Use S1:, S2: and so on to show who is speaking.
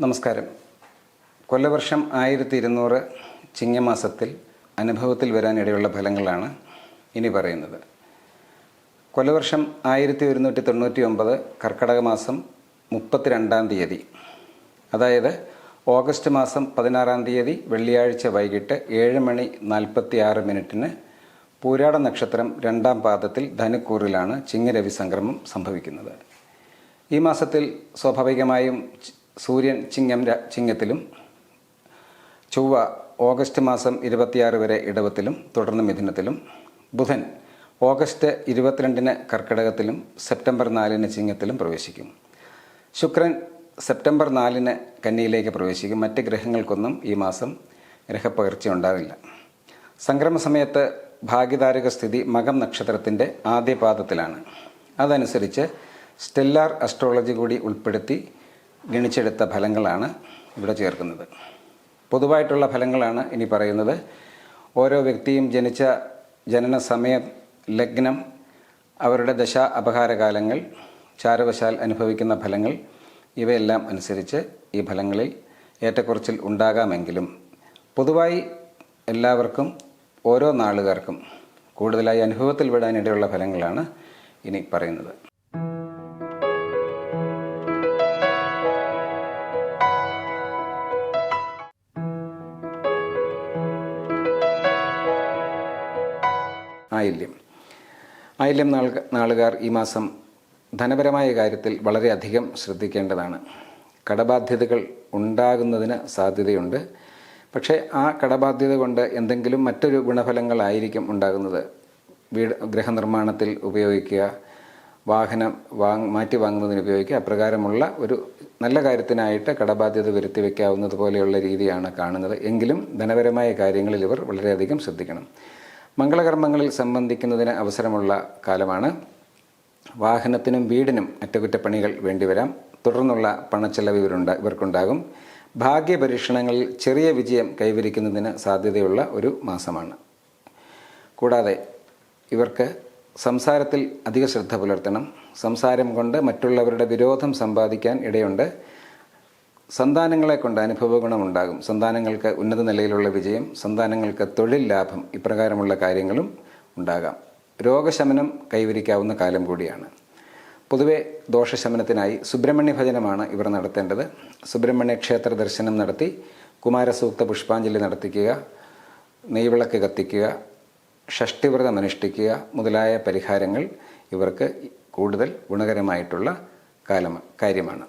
S1: നമസ്കാരം. കൊല്ലവർഷം 1200 ചിങ്ങമാസത്തിൽ അനുഭവത്തിൽ വരാനിടയുള്ള ഫലങ്ങളാണ് ഇനി പറയുന്നത്. കൊല്ലവർഷം 1199 കർക്കടക മാസം 32-ാം തീയതി, അതായത് ഓഗസ്റ്റ് മാസം 16-ാം തീയതി വെള്ളിയാഴ്ച വൈകിട്ട് 7:46 പൂരാട നക്ഷത്രം 2-ാം പാദത്തിൽ ധനുക്കൂറിലാണ് ചിങ്ങരവി സംക്രമം സംഭവിക്കുന്നത്. ഈ മാസത്തിൽ സ്വാഭാവികമായും സൂര്യൻ ചിങ്ങത്തിലും, ചൊവ്വ ഓഗസ്റ്റ് മാസം 26 വരെ ഇടവത്തിലും തുടർന്ന് മിഥുനത്തിലും, ബുധൻ ഓഗസ്റ്റ് 22 കർക്കിടകത്തിലും സെപ്റ്റംബർ 4 ചിങ്ങത്തിലും പ്രവേശിക്കും. ശുക്രൻ സെപ്റ്റംബർ 4 കന്നിയിലേക്ക് പ്രവേശിക്കും. മറ്റ് ഗ്രഹങ്ങൾക്കൊന്നും ഈ മാസം ഗ്രഹപ്പകർച്ച ഉണ്ടാകില്ല. സംക്രമ സമയത്ത് ഭാഗ്യധാരക സ്ഥിതി മകം നക്ഷത്രത്തിൻ്റെ ആദ്യ പാദത്തിലാണ്. അതനുസരിച്ച് സ്റ്റെല്ലാർ അസ്ട്രോളജി കൂടി ഉൾപ്പെടുത്തി ഗണിച്ചെടുത്ത ഫലങ്ങളാണ് ഇവിടെ ചേർക്കുന്നത്. പൊതുവായിട്ടുള്ള ഫലങ്ങളാണ് ഇനി പറയുന്നത്. ഓരോ വ്യക്തിയും ജനിച്ച ജനന സമയം, ലഗ്നം, അവരുടെ ദശ അപഹാരകാലങ്ങൾ, ചാരവശാൽ അനുഭവിക്കുന്ന ഫലങ്ങൾ, ഇവയെല്ലാം അനുസരിച്ച് ഈ ഫലങ്ങളിൽ ഏറ്റക്കുറച്ചിൽ ഉണ്ടാകാമെങ്കിലും പൊതുവായി എല്ലാവർക്കും ഓരോ നാളുകാർക്കും കൂടുതലായി അനുഭവത്തിൽ വിടാനിടയുള്ള ഫലങ്ങളാണ് ഇനി പറയുന്നത്. ആയില്യം നാളുകാർ ഈ മാസം ധനപരമായ കാര്യത്തിൽ വളരെയധികം ശ്രദ്ധിക്കേണ്ടതാണ്. കടബാധ്യതകൾ ഉണ്ടാകുന്നതിന് സാധ്യതയുണ്ട്. പക്ഷേ ആ കടബാധ്യത കൊണ്ട് എന്തെങ്കിലും മറ്റൊരു ഗുണഫലങ്ങളായിരിക്കും ഉണ്ടാകുന്നത്. ഗൃഹനിർമ്മാണത്തിൽ ഉപയോഗിക്കുക, വാഹനം മാറ്റി വാങ്ങുന്നതിന് ഉപയോഗിക്കുക, അപ്രകാരമുള്ള ഒരു നല്ല കാര്യത്തിനായിട്ട് കടബാധ്യത വരുത്തി വയ്ക്കാവുന്നത് പോലെയുള്ള രീതിയാണ് കാണുന്നത്. എങ്കിലും ധനപരമായ കാര്യങ്ങളിൽ ഇവർ വളരെയധികം ശ്രദ്ധിക്കണം. മംഗളകർമ്മങ്ങളിൽ സംബന്ധിക്കുന്നതിന് അവസരമുള്ള കാലമാണ്. വാഹനത്തിനും വീടിനും അറ്റകുറ്റപ്പണികൾ വേണ്ടിവരാം. തുടർന്നുള്ള പണച്ചെലവ് ഇവർക്കുണ്ടാകും. ഭാഗ്യപരീക്ഷണങ്ങളിൽ ചെറിയ വിജയം കൈവരിക്കുന്നതിന് സാധ്യതയുള്ള ഒരു മാസമാണ്. കൂടാതെ ഇവർക്ക് സംസാരത്തിൽ അധിക ശ്രദ്ധ പുലർത്തണം. സംസാരം കൊണ്ട് മറ്റുള്ളവരുടെ വിരോധം സമ്പാദിക്കാൻ ഇടയുണ്ട്. സന്താനങ്ങളെ കൊണ്ട് അനുഭവ ഗുണമുണ്ടാകും. സന്താനങ്ങൾക്ക് ഉന്നത നിലയിലുള്ള വിജയം, സന്താനങ്ങൾക്ക് തൊഴിൽ ലാഭം, ഇപ്രകാരമുള്ള കാര്യങ്ങളും ഉണ്ടാകാം. രോഗശമനം കൈവരിക്കാവുന്ന കാലം കൂടിയാണ്. പൊതുവെ ദോഷശമനത്തിനായി സുബ്രഹ്മണ്യ ഭജനമാണ് ഇവർ നടത്തേണ്ടത്. സുബ്രഹ്മണ്യ ക്ഷേത്ര ദർശനം നടത്തി കുമാരസൂക്ത പുഷ്പാഞ്ജലി നടത്തിക്കുക, നെയ്വിളക്ക് കത്തിക്കുക, ഷഷ്ടിവ്രതം അനുഷ്ഠിക്കുക മുതലായ പരിഹാരങ്ങൾ ഇവർക്ക് കൂടുതൽ ഗുണകരമായിട്ടുള്ള കാര്യമാണ്.